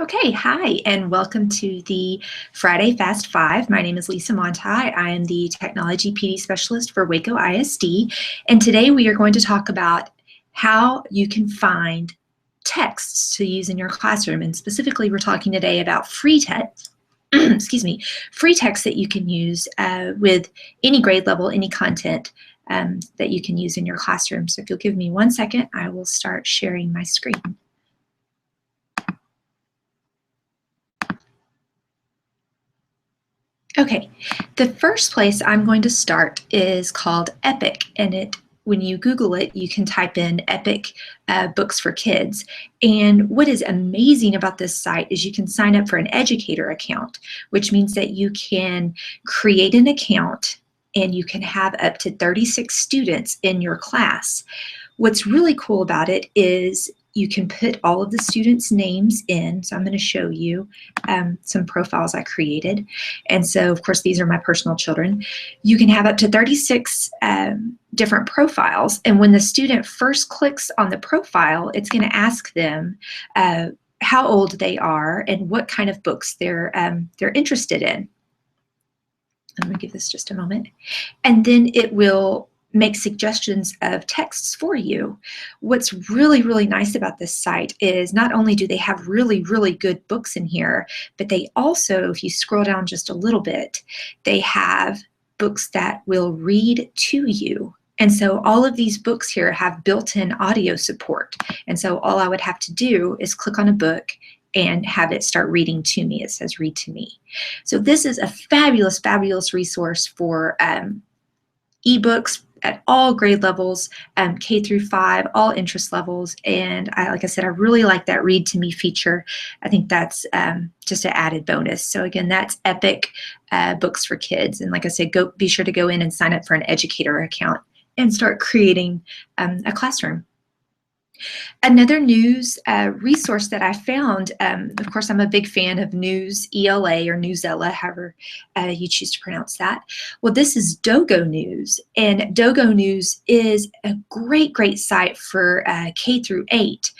Okay, hi, and welcome to the Friday Fast Five. My name is Lisa Montai. I am the Technology PD Specialist for Waco ISD, and today we are going to talk about how you can find texts to use in your classroom. And specifically, we're talking today about free text, excuse me, free text that you can use with any grade level, any content that you can use in your classroom. So if you'll give me 1 second, I will start sharing my screen. Okay, the first place I'm going to start is called Epic, and when you Google it, you can type in Epic Books for Kids. And what is amazing about this site is you can sign up for an educator account, which means that you can create an account and you can have up to 36 students in your class. What's really cool about it is you can put all of the students' names in. So I'm going to show you some profiles I created. And so, of course, these are my personal children. You can have up to 36 different profiles. And when the student first clicks on the profile, it's going to ask them how old they are and what kind of books they're interested in. I'm going to give this just a moment. And then it will make suggestions of texts for you. What's really, really nice about this site is not only do they have really, really good books in here, but they also, if you scroll down just a little bit, they have books that will read to you. And so all of these books here have built-in audio support. And so all I would have to do is click on a book and have it start reading to me. It says read to me. So this is a fabulous, fabulous resource for ebooks at all grade levels, K through 5, all interest levels. And like I said, I really like that read to me feature. I think that's just an added bonus. So again, that's Epic Books for Kids. And like I said, be sure to go in and sign up for an educator account and start creating a classroom. Another news resource that I found, of course, I'm a big fan of News ELA or Newsela, however you choose to pronounce that. Well, this is Dogo News, and Dogo News is a great, great site for K through 8.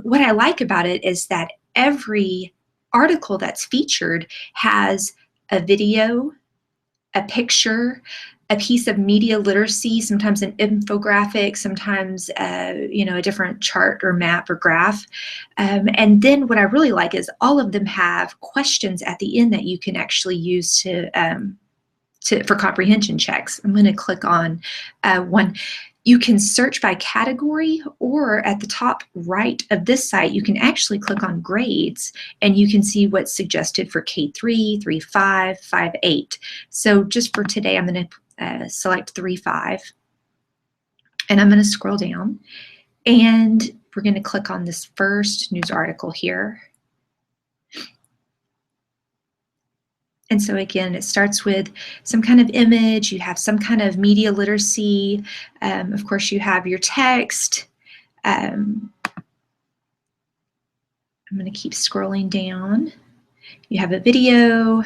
What I like about it is that every article that's featured has a video, a picture, a piece of media literacy, sometimes an infographic, sometimes a different chart or map or graph. And then what I really like is all of them have questions at the end that you can actually use for comprehension checks. I'm going to click on one. You can search by category, or at the top right of this site, you can actually click on grades and you can see what's suggested for K3, 3-5, 5-8. So just for today, I'm going to select 3-5 and I'm going to scroll down and we're going to click on this first news article here. And so again, it starts with some kind of image, you have some kind of media literacy, of course you have your text. I'm going to keep scrolling down. You have a video.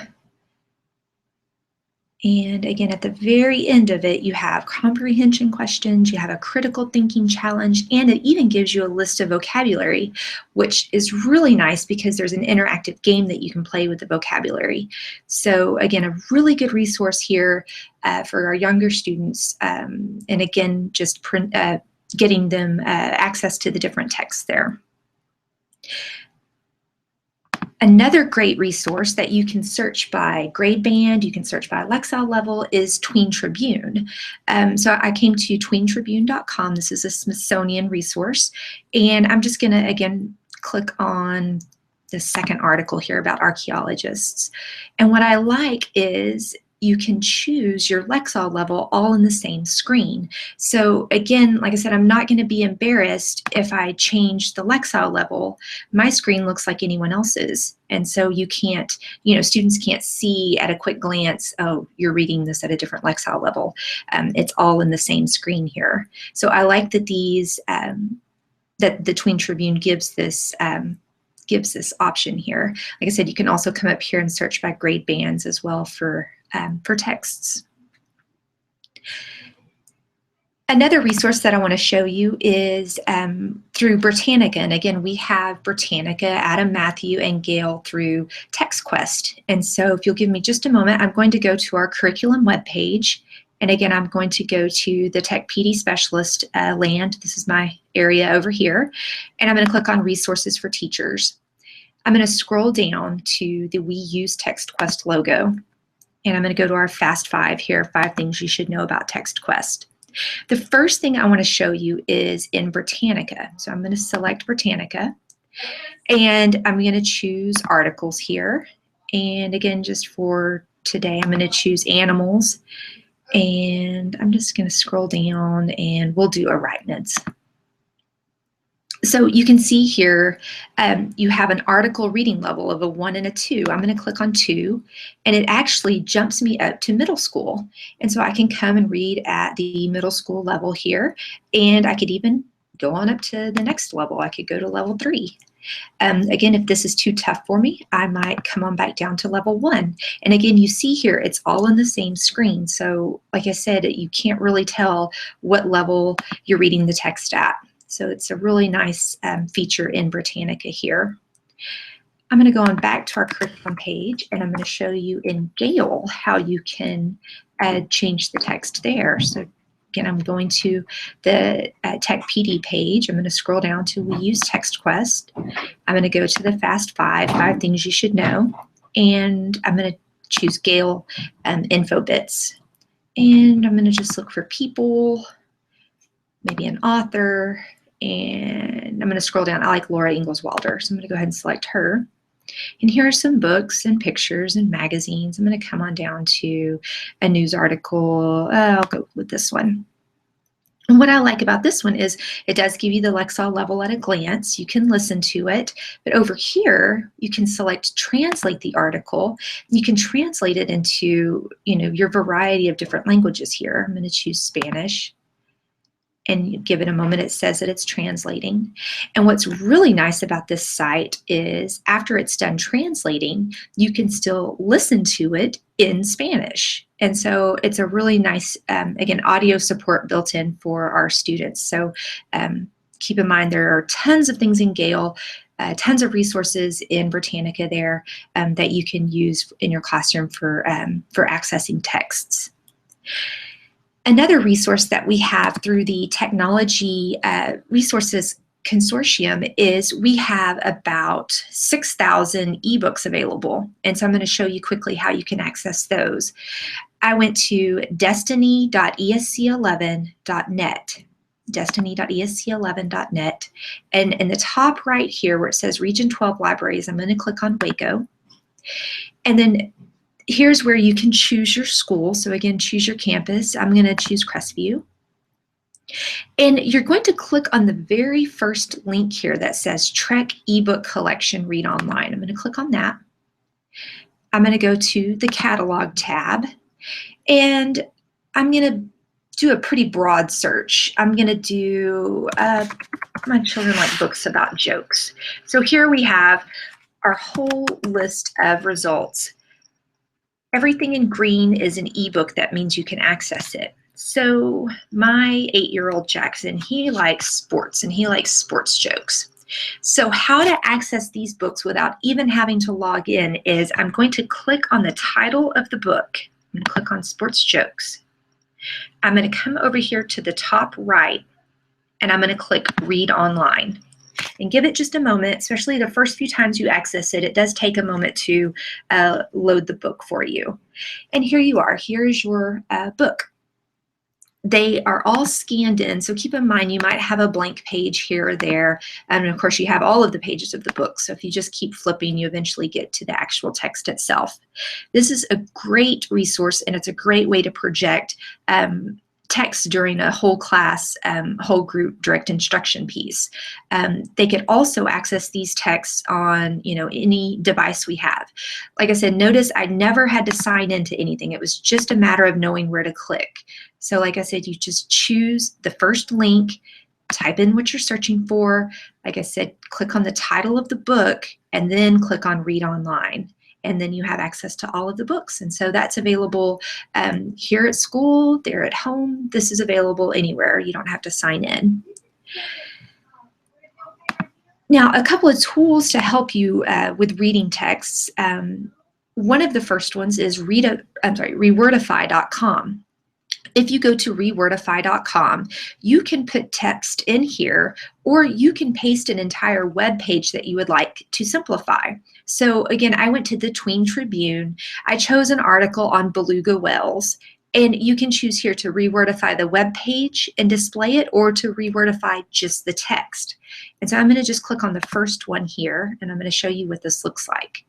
And again, at the very end of it, you have comprehension questions, you have a critical thinking challenge, and it even gives you a list of vocabulary, which is really nice because there's an interactive game that you can play with the vocabulary. So again, a really good resource here for our younger students. And again, just getting them access to the different texts there. Another great resource that you can search by grade band, you can search by Lexile level, is Tween Tribune. So I came to tweentribune.com. This is a Smithsonian resource. And I'm just going to, again, click on the second article here about archaeologists. And what I like is you can choose your Lexile level all in the same screen. So again, like I said, I'm not going to be embarrassed if I change the Lexile level. My screen looks like anyone else's. And so you can't, students can't see at a quick glance, oh, you're reading this at a different Lexile level. It's all in the same screen here. So I like that that the Tween Tribune gives this option here. Like I said, you can also come up here and search by grade bands as well for texts. Another resource that I want to show you is through Britannica. And again, we have Britannica, Adam Matthew, and Gail through TextQuest. And so if you'll give me just a moment, I'm going to go to our curriculum webpage. And again, I'm going to go to the Tech PD Specialist land. This is my area over here. And I'm going to click on Resources for Teachers. I'm going to scroll down to the We Use TextQuest logo. And I'm going to go to our Fast 5 here, 5 things you should know about TextQuest. The first thing I want to show you is in Britannica. So I'm going to select Britannica, and I'm going to choose articles here. And again, just for today, I'm going to choose animals, and I'm just going to scroll down and we'll do arachnids. So you can see here you have an article reading level of a 1 and a 2. I'm going to click on 2, and it actually jumps me up to middle school. And so I can come and read at the middle school level here, and I could even go on up to the next level. I could go to level 3. Again, if this is too tough for me, I might come on back down to level 1. And again, you see here, it's all on the same screen. So like I said, you can't really tell what level you're reading the text at. So it's a really nice feature in Britannica here. I'm going to go on back to our curriculum page, and I'm going to show you in Gale how you can change the text there. So again, I'm going to the Tech PD page. I'm going to scroll down to We Use TextQuest. I'm going to go to the Fast 5, 5 things you should know, and I'm going to choose Gale Info Bits. And I'm going to just look for people, maybe an author, and I'm going to scroll down. I like Laura Ingalls Wilder, so I'm going to go ahead and select her. And here are some books and pictures and magazines. I'm going to come on down to a news article. I'll go with this one. And what I like about this one is it does give you the Lexile level at a glance. You can listen to it, but over here you can select translate the article. You can translate it into, your variety of different languages here. I'm going to choose Spanish. And you give it a moment, it says that it's translating. And what's really nice about this site is after it's done translating, you can still listen to it in Spanish. And so it's a really nice, again, audio support built in for our students. So keep in mind there are tons of things in Gale, tons of resources in Britannica there that you can use in your classroom for accessing texts. Another resource that we have through the Technology Resources Consortium is we have about 6,000 ebooks available. And so I'm going to show you quickly how you can access those. I went to destiny.esc11.net, destiny.esc11.net, and in the top right here where it says Region 12 Libraries, I'm going to click on Waco. And then here's where you can choose your school. So again, choose your campus. I'm going to choose Crestview. And you're going to click on the very first link here that says Trek eBook Collection Read Online. I'm going to click on that. I'm going to go to the Catalog tab, and I'm going to do a pretty broad search. I'm going to do, my children like books about jokes. So here we have our whole list of results. Everything in green is an ebook. That means you can access it. So my 8-year-old Jackson, he likes sports and he likes sports jokes. So how to access these books without even having to log in is I'm going to click on the title of the book. I'm going to click on sports jokes. I'm going to come over here to the top right, and I'm going to click read online. And give it just a moment, especially the first few times you access it. It does take a moment to load the book for you. And here you are. Here's your book. They are all scanned in, so keep in mind you might have a blank page here or there. And of course, you have all of the pages of the book. So if you just keep flipping, you eventually get to the actual text itself. This is a great resource, and it's a great way to project text during a whole class, whole group direct instruction piece. They could also access these texts on any device we have. Like I said, notice I never had to sign into anything. It was just a matter of knowing where to click. So like I said, you just choose the first link, type in what you're searching for. Like I said, click on the title of the book, and then click on read online. and then you have access to all of the books. And so that's available here at school, there at home. This is available anywhere. You don't have to sign in. Now, a couple of tools to help you with reading texts. One of the first ones is rewordify.com. If you go to rewordify.com, you can put text in here, or you can paste an entire web page that you would like to simplify. So again, I went to the Tween Tribune. I chose an article on beluga whales, and you can choose here to rewordify the web page and display it, or to rewordify just the text. And so I'm going to just click on the first one here, and I'm going to show you what this looks like.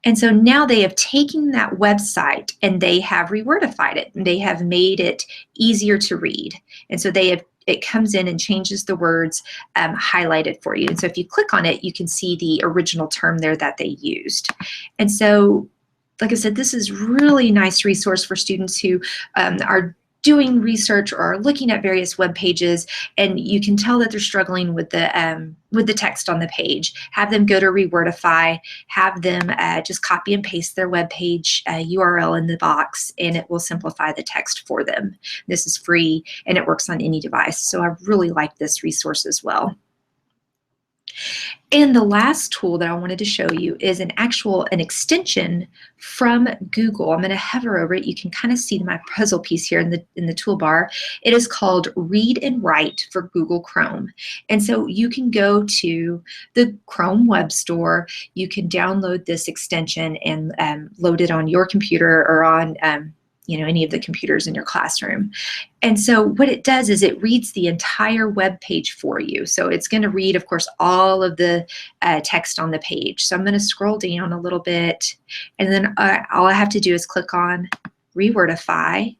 And so now they have taken that website and they have rewordified it, and they have made it easier to read. And so it comes in and changes the words highlighted for you. And so if you click on it, you can see the original term there that they used. And so, like I said, this is really nice resource for students who are doing research or are looking at various web pages, and you can tell that they're struggling with the text on the page. Have them go to Rewordify, have them just copy and paste their web page URL in the box, and it will simplify the text for them. This is free and it works on any device, so I really like this resource as well. And the last tool that I wanted to show you is an extension from Google. I'm going to hover over it. You can kind of see my puzzle piece here in the toolbar. It is called Read and Write for Google Chrome. And so you can go to the Chrome Web Store. You can download this extension and load it on your computer or on any of the computers in your classroom. And so what it does is it reads the entire web page for you. So it's going to read, of course, all of the text on the page. So I'm going to scroll down a little bit, and then all I have to do is click on Rewordify,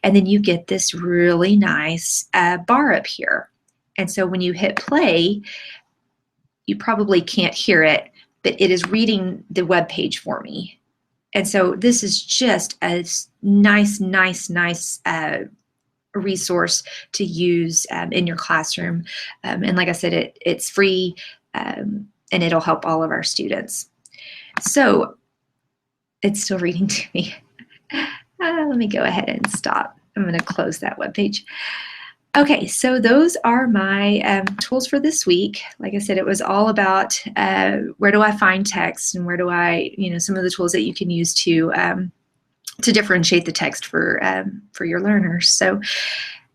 and then you get this really nice bar up here. And so when you hit play, you probably can't hear it, but it is reading the web page for me. And so this is just a nice resource to use in your classroom. And like I said, it's free, and it'll help all of our students. So it's still reading to me. Let me go ahead and stop. I'm going to close that web page. Okay, so those are my tools for this week. Like I said, it was all about where do I find text, and where do I, some of the tools that you can use to differentiate the text for your learners. So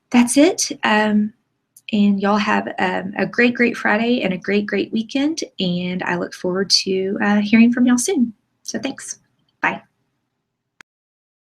that's it. And y'all have a great Friday and a great weekend. And I look forward to hearing from y'all soon. So thanks. Bye.